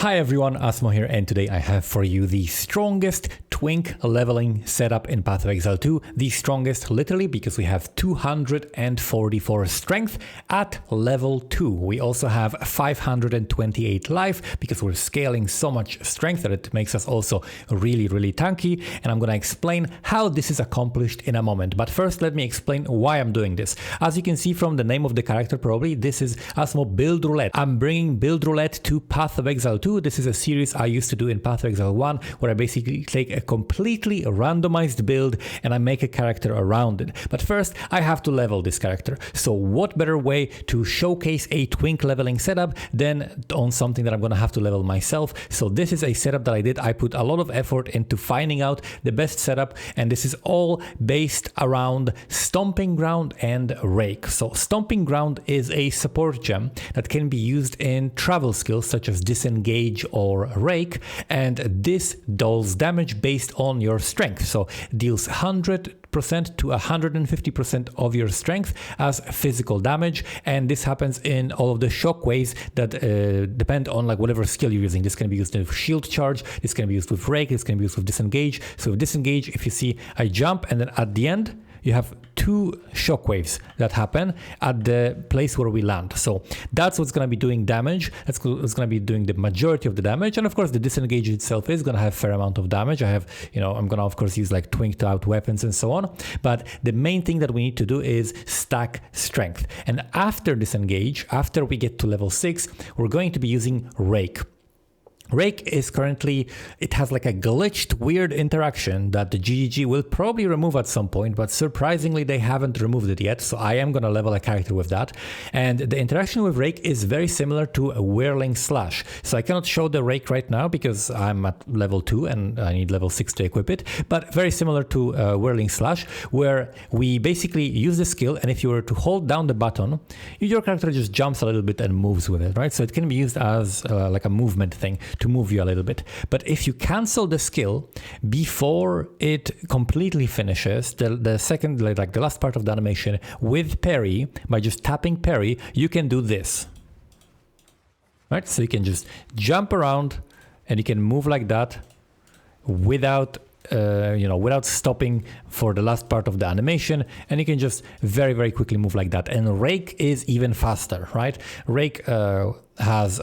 Hi everyone, Asmo here, and today I have for you the strongest Twink leveling setup in Path of Exile 2. The strongest literally because we have 244 strength at level 2. We also have 528 life because we're scaling so much strength that it makes us also really tanky, and I'm gonna explain how this is accomplished in a moment. But first let me explain why I'm doing this. As you can see from the name of the character probably, this is Asmo Build Roulette. I'm bringing Build Roulette to Path of Exile 2. This is a series I used to do in Path of Exile 1 where I basically take a completely randomized build and I make a character around it. But first I have to level this character. So what better way to showcase a Twink leveling setup than on something that I'm gonna have to level myself. So this is a setup that I did. I put a lot of effort into finding out the best setup, and this is all based around Stomping Ground and Rake. So Stomping Ground is a support gem that can be used in travel skills such as Disengage or Rake, and this does damage based on your strength. So deals 100% to 150% of your strength as physical damage, and this happens in all of the shockwaves that depend on like whatever skill you're using. This can be used with shield charge, this can be used with Rake, this can be used with Disengage. So with Disengage, if you see I jump and then at the end you have two shockwaves that happen at the place where we land. So that's what's going to be doing damage. That's what's going to be doing the majority of the damage. And of course, the Disengage itself is going to have a fair amount of damage. I'm going to, of course, use like Twinked out weapons and so on. But the main thing that we need to do is stack strength. And after Disengage, after we get to level 6, we're going to be using Rake. Rake is currently, it has like a glitched weird interaction that the GGG will probably remove at some point, but surprisingly they haven't removed it yet, so I am going to level a character with that. And the interaction with Rake is very similar to a Whirling Slash. So I cannot show the Rake right now because I'm at level 2 and I need level 6 to equip it, but very similar to Whirling Slash, where we basically use the skill, and if you were to hold down the button, your character just jumps a little bit and moves with it, right? So it can be used as like a movement thing to move you a little bit. But if you cancel the skill before it completely finishes, the second, like the last part of the animation with parry, by just tapping parry, you can do this, right? So you can just jump around and you can move like that without without stopping for the last part of the animation, and you can just very quickly move like that. And Rake is even faster, right? Rake has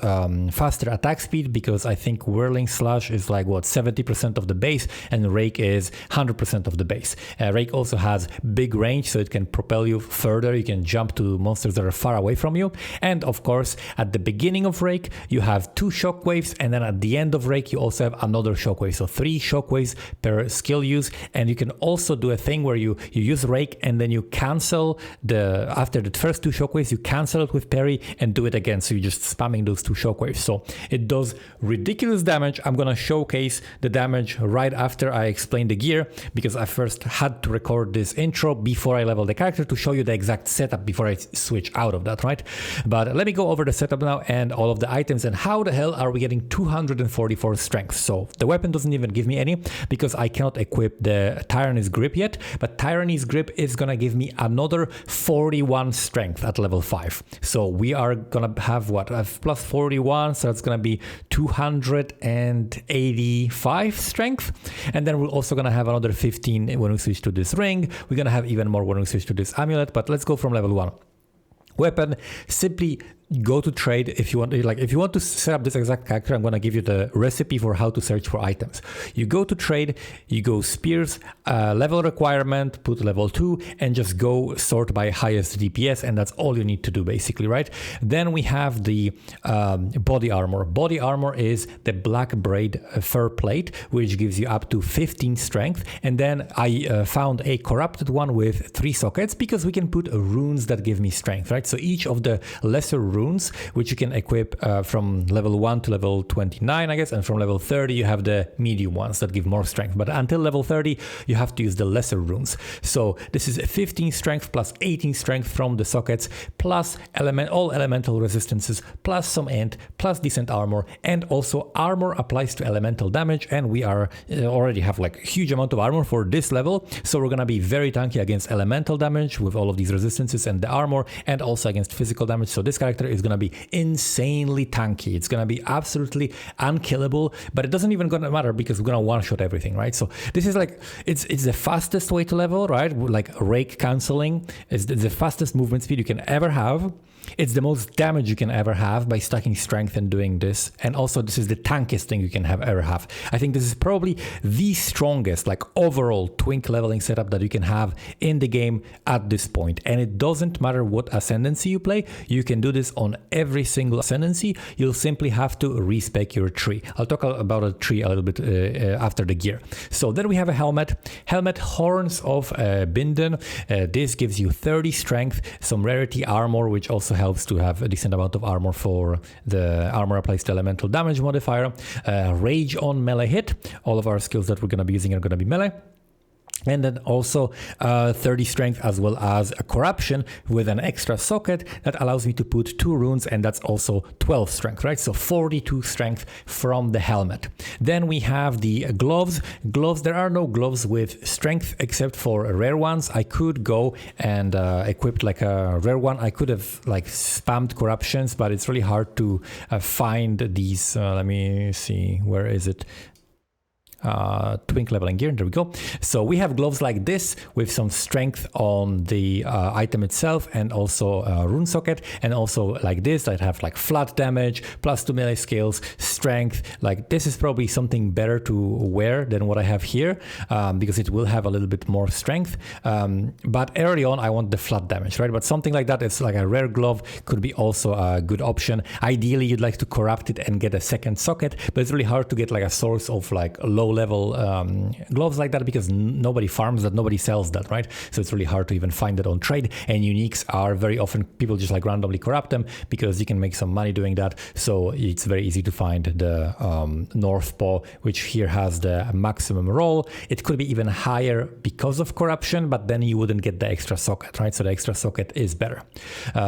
faster attack speed because I think Whirling Slash is like what, 70% of the base, and Rake is 100% of the base. Rake also has big range, so it can propel you further. You can jump to monsters that are far away from you. And of course, at the beginning of Rake, you have 2 shockwaves, and then at the end of Rake, you also have another shockwave. So 3 shockwaves per skill use. And you can also do a thing where you use Rake and then you cancel after the first 2 shockwaves, you cancel it with parry and do it again. So you just spamming those 2 shockwaves. So it does ridiculous damage. I'm gonna showcase the damage right after I explain the gear, because I first had to record this intro before I level the character to show you the exact setup before I switch out of that, right? But let me go over the setup now and all of the items and how the hell are we getting 244 strength. So the weapon doesn't even give me any because I cannot equip the Tyranny's Grip yet, but Tyranny's Grip is gonna give me another 41 strength at level 5. So we are gonna have what? Plus 41, so it's gonna be 285 strength. And then we're also gonna have another 15 when we switch to this ring. We're gonna have even more when we switch to this amulet, but let's go from level 1. Weapon, simply go to trade. If you want to set up this exact character, I'm going to give you the recipe for how to search for items. You go to trade, you go spears, level requirement, put level 2, and just go sort by highest DPS, and that's all you need to do basically, right? Then we have the body armor. Body armor is the black braid fur plate, which gives you up to 15 strength. And then I found a corrupted one with 3 sockets because we can put runes that give me strength, right? So each of the lesser runes, which you can equip from level 1 to level 29, I guess, and from level 30 you have the medium ones that give more strength, but until level 30 you have to use the lesser runes. So this is 15 strength plus 18 strength from the sockets, plus all elemental resistances, plus some int, plus decent armor, and also armor applies to elemental damage, and we are already have like a huge amount of armor for this level, so we're gonna be very tanky against elemental damage with all of these resistances and the armor, and also against physical damage. So this character is going to be insanely tanky. It's going to be absolutely unkillable, but it doesn't even going to matter because we're going to one-shot everything, right? So this is like, it's the fastest way to level, right? Like rake canceling is the fastest movement speed you can ever have. It's the most damage you can ever have by stacking strength and doing this. And also this is the tankiest thing you can ever have. I think this is probably the strongest like overall Twink leveling setup that you can have in the game at this point. And it doesn't matter what ascendancy you play. You can do this on every single ascendancy. You'll simply have to respec your tree. I'll talk about a tree a little bit after the gear. So then we have a helmet. Helmet Horns of Binden. This gives you 30 strength, some rarity armor, which also helps to have a decent amount of armor for the armor applies to elemental damage modifier. Rage on melee hit. All of our skills that we're going to be using are going to be melee. And then also 30 strength as well as a corruption with an extra socket that allows me to put 2 runes, and that's also 12 strength, right? So 42 strength from the helmet. Then we have the gloves. Gloves, there are no gloves with strength except for rare ones. I could go and equip like a rare one. I could have like spammed corruptions, but it's really hard to find these. Let me see, where is it? Twink leveling gear, there we go. So we have gloves like this with some strength on the item itself and also rune socket, and also like this that have like flat damage, +2 melee skills, strength. Like this is probably something better to wear than what I have here because it will have a little bit more strength. But early on I want the flat damage, right? But something like that, it's like a rare glove, could be also a good option. Ideally you'd like to corrupt it and get a second socket, but it's really hard to get like a source of like low level gloves like that because nobody farms that, nobody sells that, right? So it's really hard to even find it on trade, and uniques are very often people just like randomly corrupt them because you can make some money doing that. So it's very easy to find the North Paw, which here has the maximum roll. It could be even higher because of corruption, but then you wouldn't get the extra socket, right? So the extra socket is better.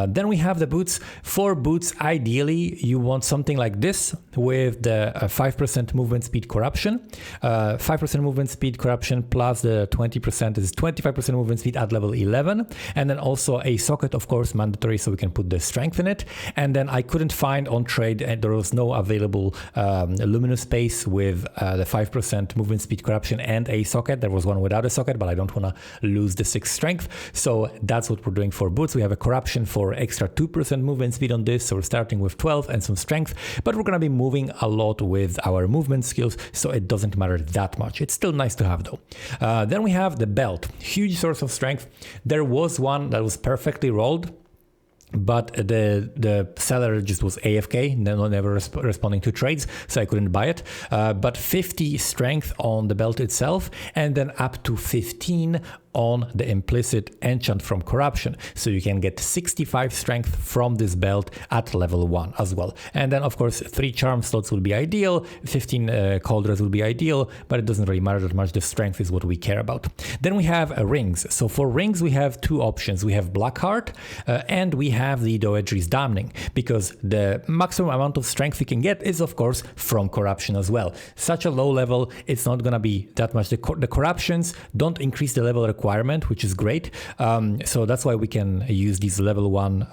Then we have the boots. For boots, ideally you want something like this with the 5% movement speed corruption. 5% movement speed corruption plus the 20% is 25% movement speed at level 11, and then also a socket, of course, mandatory, so we can put the strength in it. And then I couldn't find on trade, and there was no available luminous space with the 5% movement speed corruption and a socket. There was one without a socket, but I don't want to lose the 6 strength, so that's what we're doing for boots. We have a corruption for extra 2% movement speed on this, so we're starting with 12 and some strength, but we're going to be moving a lot with our movement skills, so it doesn't matter that much. It's still nice to have though. Then we have the belt, huge source of strength. There was one that was perfectly rolled, but the seller just was AFK, never responding to trades, so I couldn't buy it. But 50 strength on the belt itself, and then up to 15 on the implicit enchant from corruption, so you can get 65 strength from this belt at level 1 as well. And then of course 3 charm slots will be ideal, 15 cauldrons will be ideal, but it doesn't really matter that much. The strength is what we care about. Then we have rings. So for rings we have 2 options. We have Blackheart and we have the Doedri's Damning, because the maximum amount of strength you can get is of course from corruption as well. Such a low level, it's not gonna be that much. The corruptions don't increase the level requirement, which is great. So that's why we can use these level 1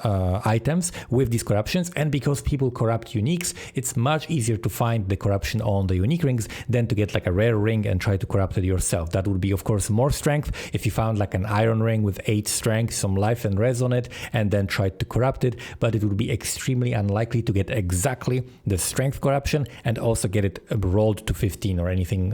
items with these corruptions. And because people corrupt uniques, it's much easier to find the corruption on the unique rings than to get like a rare ring and try to corrupt it yourself. That would be of course more strength. If you found like an iron ring with 8 strength, some life and res on it, and then tried to corrupt it, but it would be extremely unlikely to get exactly the strength corruption and also get it rolled to 15 or anything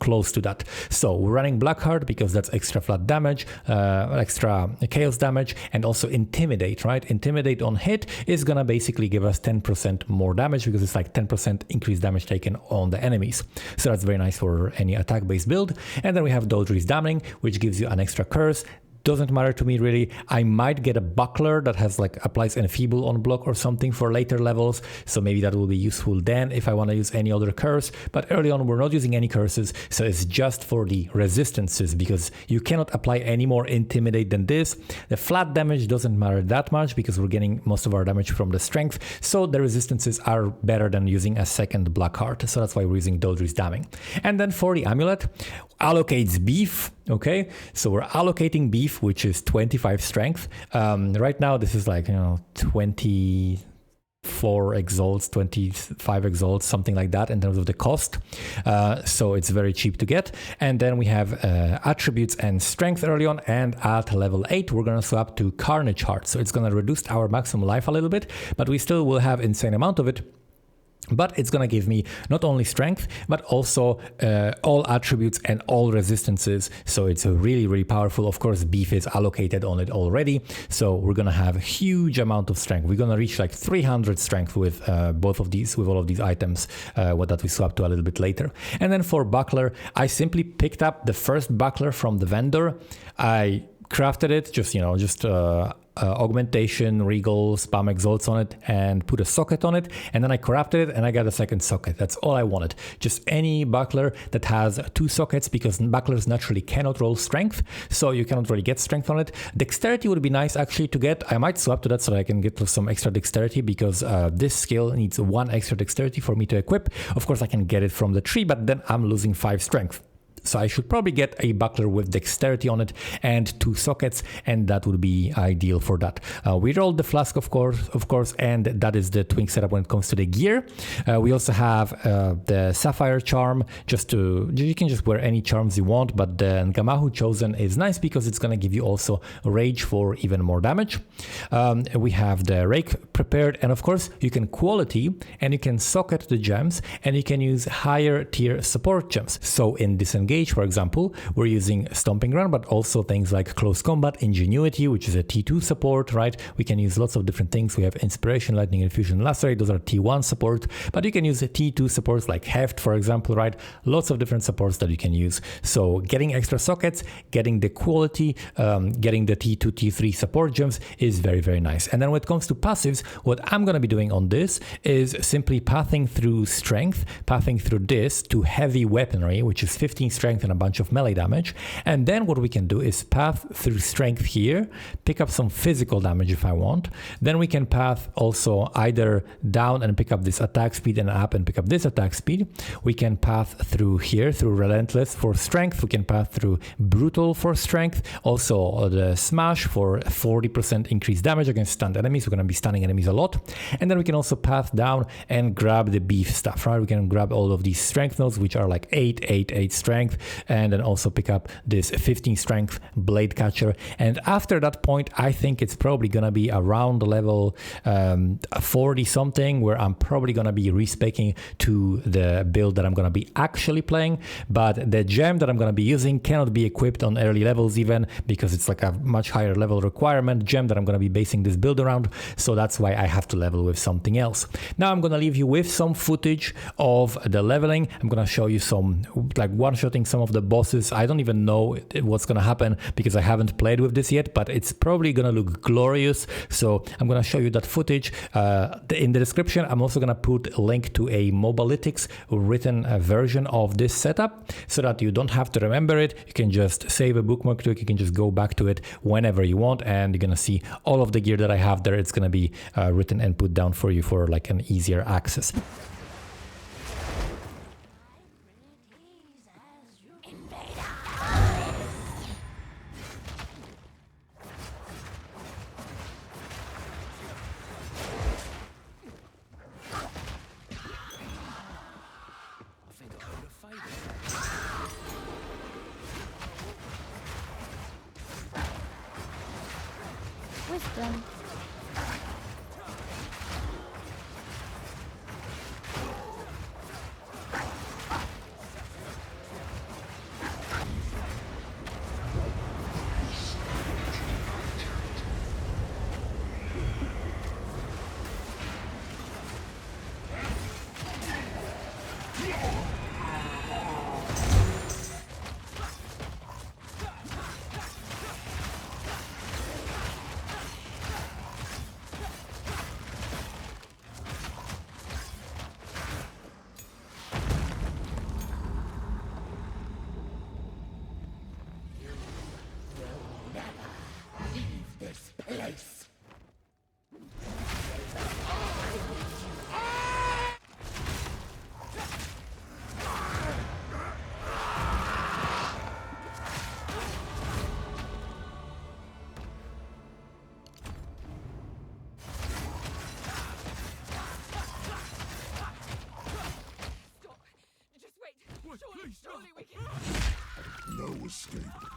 close to that. So we're running Blackheart because that's extra flat damage, extra chaos damage, and also intimidate, right? Intimidate on hit is gonna basically give us 10% more damage because it's like 10% increased damage taken on the enemies. So that's very nice for any attack-based build. And then we have Doedri's Damning, which gives you an extra curse. Doesn't matter to me really. I might get a buckler that has like applies enfeeble on block or something for later levels, so maybe that will be useful then if I want to use any other curse. But early on we're not using any curses, so it's just for the resistances, because you cannot apply any more intimidate than this. The flat damage doesn't matter that much because we're getting most of our damage from the strength, so the resistances are better than using a second Blackheart, so that's why we're using Doedri's Damning. And then for the amulet, allocates beef. Okay, so we're allocating beef, which is 25 strength. Right now, this is like, 24 exalts, 25 exalts, something like that in terms of the cost. So it's very cheap to get. And then we have attributes and strength early on. And at level 8, we're going to swap to Carnage Heart. So it's going to reduce our maximum life a little bit, but we still will have insane amount of it. But it's going to give me not only strength, but also all attributes and all resistances. So it's a really, really powerful. Of course, beef is allocated on it already. So we're going to have a huge amount of strength. We're going to reach like 300 strength with both of these, with all of these items, that we swap to a little bit later. And then for buckler, I simply picked up the first buckler from the vendor. I crafted it, just augmentation, regal, spam exalts on it, and put a socket on it, and then I crafted it and I got a second socket. That's all I wanted. Just any buckler that has 2 sockets, because bucklers naturally cannot roll strength, so you cannot really get strength on it. Dexterity would be nice actually to get. I might swap to that so that I can get some extra dexterity, because this skill needs 1 extra dexterity for me to equip. Of course, I can get it from the tree, but then I'm losing 5 strength. So I should probably get a buckler with dexterity on it and 2 sockets, and that would be ideal for that. We rolled the flask, of course, and that is the Twink setup when it comes to the gear. We also have the sapphire charm. You can just wear any charms you want, but the Ngamahu chosen is nice because it's going to give you also rage for even more damage. We have the rake prepared, and of course you can quality and you can socket the gems, and you can use higher tier support gems. So in disengage, for example, we're using Stomping Ground, but also things like Close Combat, Ingenuity, which is a T2 support, right? We can use lots of different things. We have Inspiration, Lightning Infusion, Lacerate. Those are T1 support, but you can use T2 supports like Heft, for example, right? Lots of different supports that you can use. So getting extra sockets, getting the quality, getting the T2, T3 support gems is very, very nice. And then when it comes to passives, what I'm going to be doing on this is simply pathing through strength, pathing through this to heavy weaponry, which is 15 strength and a bunch of melee damage. And then what we can do is path through strength here, pick up some physical damage if I want. Then we can path also either down and pick up this attack speed, and up and pick up this attack speed. We can path through here, through Relentless for strength. We can path through Brutal for strength. Also the Smash for 40% increased damage against stunned enemies. We're going to be stunning enemies a lot. And then we can also path down and grab the beef stuff, right? We can grab all of these strength nodes, which are like 8, 8, 8 strength, and then also pick up this 15 strength blade catcher. And after that point, I think it's probably gonna be around level 40 something, where I'm probably gonna be respecing to the build that I'm gonna be actually playing. But the gem that I'm gonna be using cannot be equipped on early levels even, because it's like a much higher level requirement gem that I'm gonna be basing this build around. So that's why I have to level with something else. Now I'm gonna leave you with some footage of the leveling. I'm gonna show you some like one-shotting some of the bosses. I don't even know what's gonna happen because I haven't played with this yet, but it's probably gonna look glorious. So I'm gonna show you that footage. In the description, I'm also gonna put a link to a Mobalytics written version of this setup, so that you don't have to remember it. You can just save a bookmark to it. You can just go back to it whenever you want, and you're gonna see all of the gear that I have there. It's gonna be written and put down for you for like an easier access. Wisdom. escape.